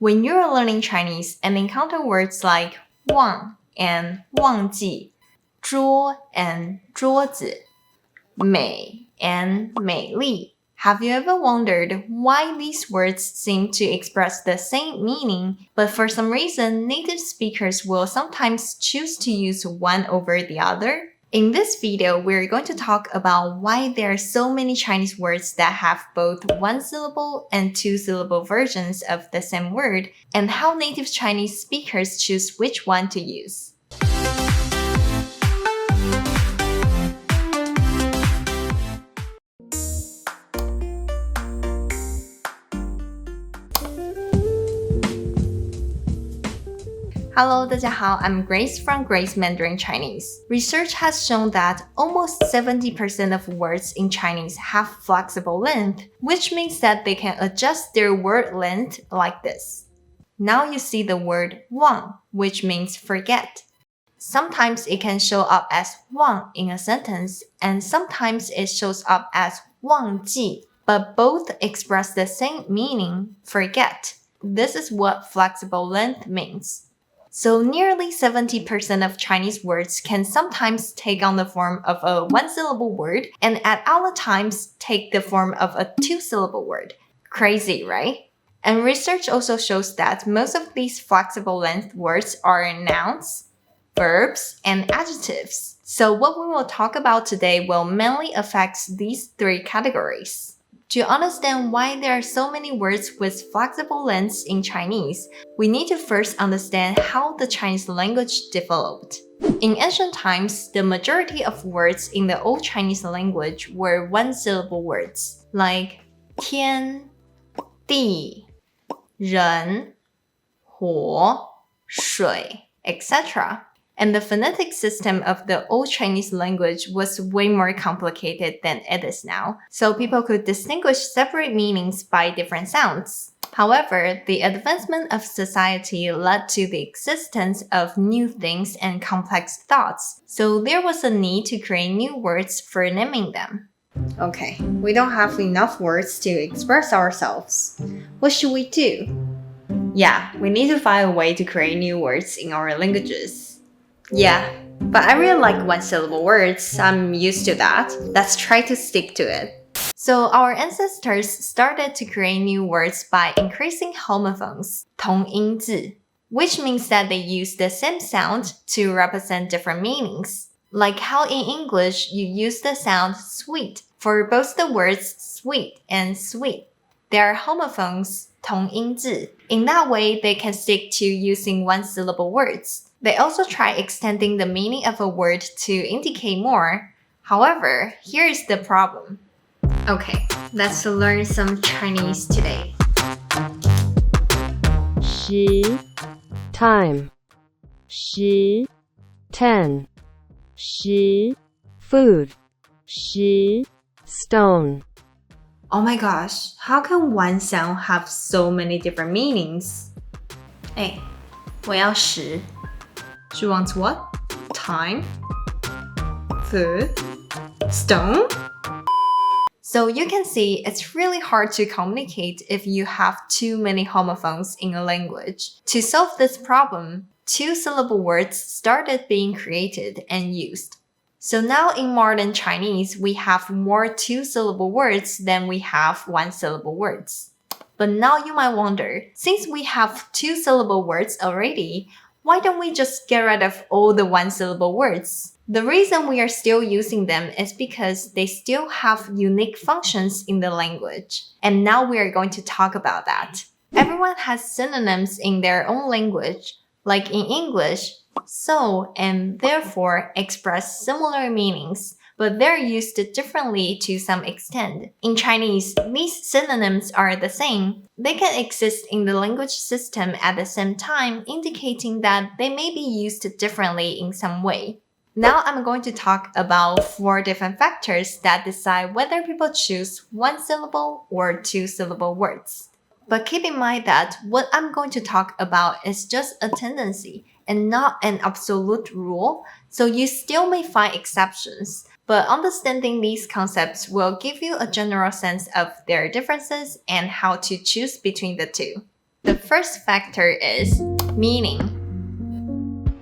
When you're learning Chinese and encounter words like 忘 and 忘记, 桌 and 桌子, 美 and 美丽, have you ever wondered why these words seem to express the same meaning, but for some reason native speakers will sometimes choose to use one over the other? In this video, we're going to talk about why there are so many Chinese words that have both one-syllable and two-syllable versions of the same word, and how native Chinese speakers choose which one to use. Hello, 大家好, I'm Grace from Grace Mandarin Chinese. Research has shown that almost 70% of words in Chinese have flexible length, which means that they can adjust their word length like this. Now you see the word 忘, which means forget. Sometimes it can show up as 忘 in a sentence, and sometimes it shows up as 忘记, but both express the same meaning, forget. This is what flexible length means. So nearly 70% of Chinese words can sometimes take on the form of a one-syllable word and at other times take the form of a two-syllable word. Crazy, right? And research also shows that most of these flexible length words are nouns, verbs, and adjectives. So what we will talk about today will mainly affect these three categories. To understand why there are so many words with flexible lengths in Chinese, we need to first understand how the Chinese language developed. In ancient times, the majority of words in the Old Chinese language were one-syllable words, like 天, 地, 人, 火, 水, etc. And the phonetic system of the Old Chinese language was way more complicated than it is now, so people could distinguish separate meanings by different sounds. However, the advancement of society led to the existence of new things and complex thoughts, so there was a need to create new words for naming them. Okay, we don't have enough words to express ourselves. What should we do? Yeah, we need to find a way to create new words in our languages. Yeah, but I really like one-syllable words. I'm used to that. Let's try to stick to it. So our ancestors started to create new words by increasing homophones, 同音字, which means that they use the same sound to represent different meanings. Like how in English you use the sound sweet for both the words sweet and sweet. There are homophones, 同音字. In that way, they can stick to using one-syllable words. They also try extending the meaning of a word to indicate more. However, here is the problem. Okay, let's learn some Chinese today. 10 time 10 10 10 food 10 stone. Oh my gosh, how can one sound have so many different meanings? Hey, 我要10. She wants what? Time? Food? Stone? So you can see it's really hard to communicate if you have too many homophones in a language. To solve this problem, two-syllable words started being created and used. So now in modern Chinese, we have more two-syllable words than we have one-syllable words. But now you might wonder, since we have two-syllable words already, why don't we just get rid of all the one-syllable words? The reason we are still using them is because they still have unique functions in the language. And now we are going to talk about that. Everyone has synonyms in their own language. Like in English, so and therefore express similar meanings, but they're used differently to some extent. In Chinese, these synonyms are the same. They can exist in the language system at the same time, indicating that they may be used differently in some way. Now I'm going to talk about 4 different factors that decide whether people choose one-syllable or two-syllable words. But keep in mind that what I'm going to talk about is just a tendency and not an absolute rule, so you still may find exceptions. But understanding these concepts will give you a general sense of their differences and how to choose between the two. The first factor is meaning.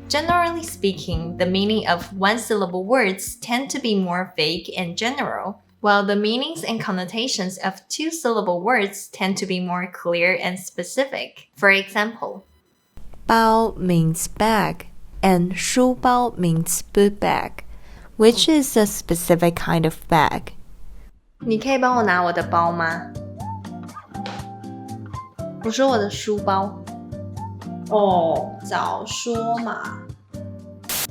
Generally speaking, the meaning of one-syllable words tend to be more vague and general, while the meanings and connotations of two-syllable words tend to be more clear and specific. For example, 包 means bag, and 书包 means boot bag, which is a specific kind of bag. 你可以帮我拿我的包吗？我说我的书包。哦，早说嘛。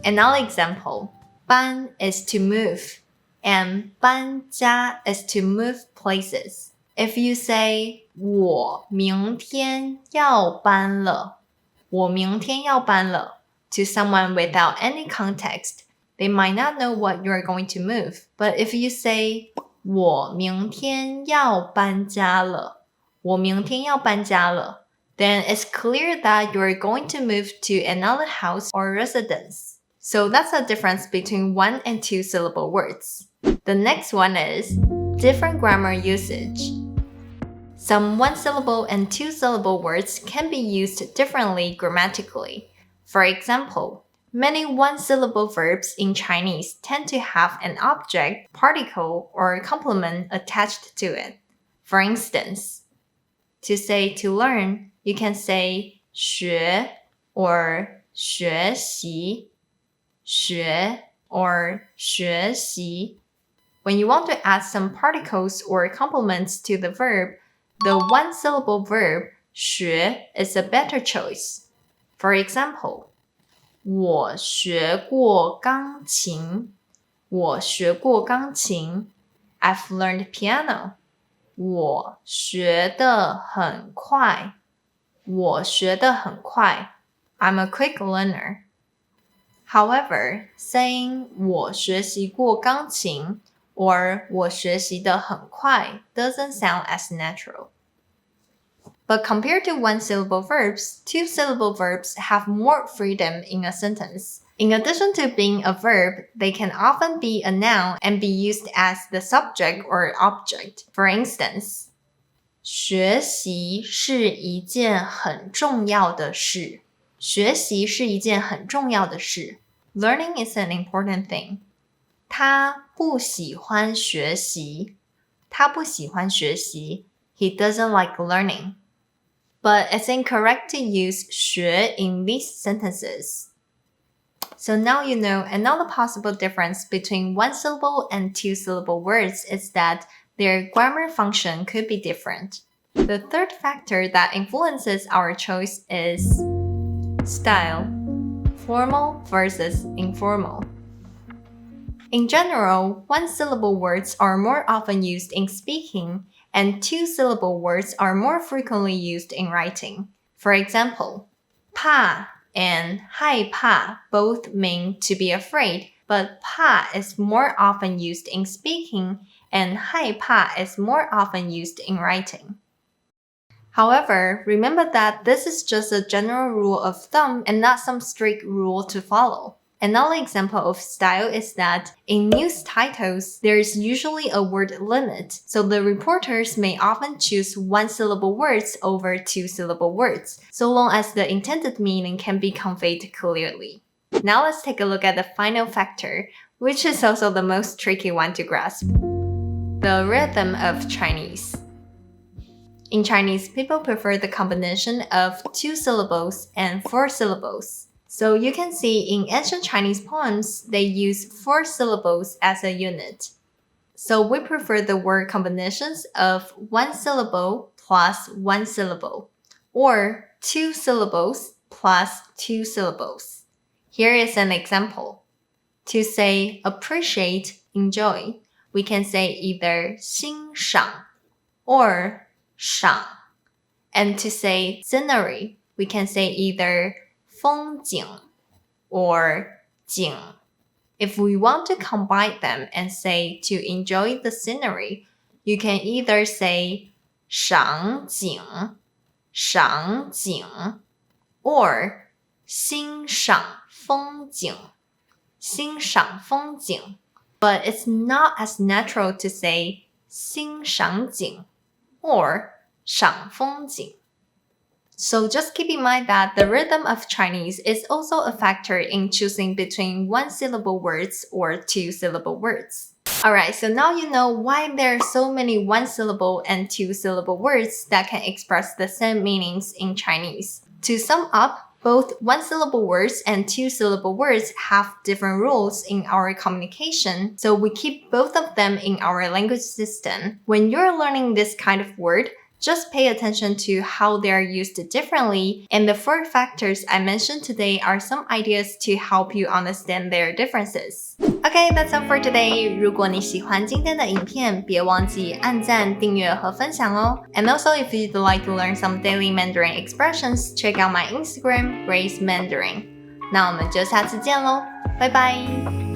Another example, 搬 is to move, and 搬家 is to move places. If you say 我明天要搬了，我明天要搬了 to someone without any context, they might not know what you're going to move. But if you say 我明天要搬家了，我明天要搬家了 then it's clear that you're going to move to another house or residence. So that's the difference between one and two syllable words. The next one is different grammar usage. Some one-syllable and two-syllable words can be used differently grammatically. For example, many one-syllable verbs in Chinese tend to have an object, particle, or complement attached to it. For instance, to say to learn, you can say 学 or 学习, 学 or 学习. When you want to add some particles or complements to the verb, the one-syllable verb 学 is a better choice. For example, 我学过钢琴，我学过钢琴 I've learned piano. 我学得很快，我学得很快 I'm a quick learner. However, saying 我学习过钢琴 or 我学习得很快 doesn't sound as natural. But compared to one-syllable verbs, two-syllable verbs have more freedom in a sentence. In addition to being a verb, they can often be a noun and be used as the subject or object. For instance, 学习是一件很重要的事。学习是一件很重要的事。Learning is an important thing. 他不喜欢学习。他不喜欢学习。He doesn't like learning. But it's incorrect to use 学 in these sentences. So now you know another possible difference between one-syllable and two-syllable words is that their grammar function could be different. The third factor that influences our choice is style, formal versus informal. In general, one-syllable words are more often used in speaking, and two-syllable words are more frequently used in writing. For example, 怕 and 害怕 both mean to be afraid, but 怕 is more often used in speaking, and 害怕 is more often used in writing. However, remember that this is just a general rule of thumb and not some strict rule to follow. Another example of style is that in news titles, there is usually a word limit, so the reporters may often choose one-syllable words over two-syllable words, so long as the intended meaning can be conveyed clearly. Now let's take a look at the final factor, which is also the most tricky one to grasp. The rhythm of Chinese. In Chinese, people prefer the combination of two syllables and four syllables. So you can see in ancient Chinese poems, they use four syllables as a unit. So we prefer the word combinations of one syllable plus one syllable, or two syllables plus two syllables. Here is an example. To say appreciate, enjoy, we can say either 欣赏 or 赏. And to say scenery, we can say either 风景 or 景. If we want to combine them and say to enjoy the scenery, you can either say 赏景 or 欣赏风景 But it's not as natural to say 欣赏景 or 赏风景 So just keep in mind that the rhythm of Chinese is also a factor in choosing between one-syllable words or two-syllable words. Alright, so now you know why there are so many one-syllable and two-syllable words that can express the same meanings in Chinese. To sum up, both one-syllable words and two-syllable words have different rules in our communication, so we keep both of them in our language system. When you're learning this kind of word, just pay attention to how they are used differently, and the 4 factors I mentioned today are some ideas to help you understand their differences. Okay, that's all for today. 如果你喜欢今天的影片，别忘记按赞、订阅和分享哦。And also, if you'd like to learn some daily Mandarin expressions, check out my Instagram, Grace Mandarin. 那我们就下次见喽，拜拜。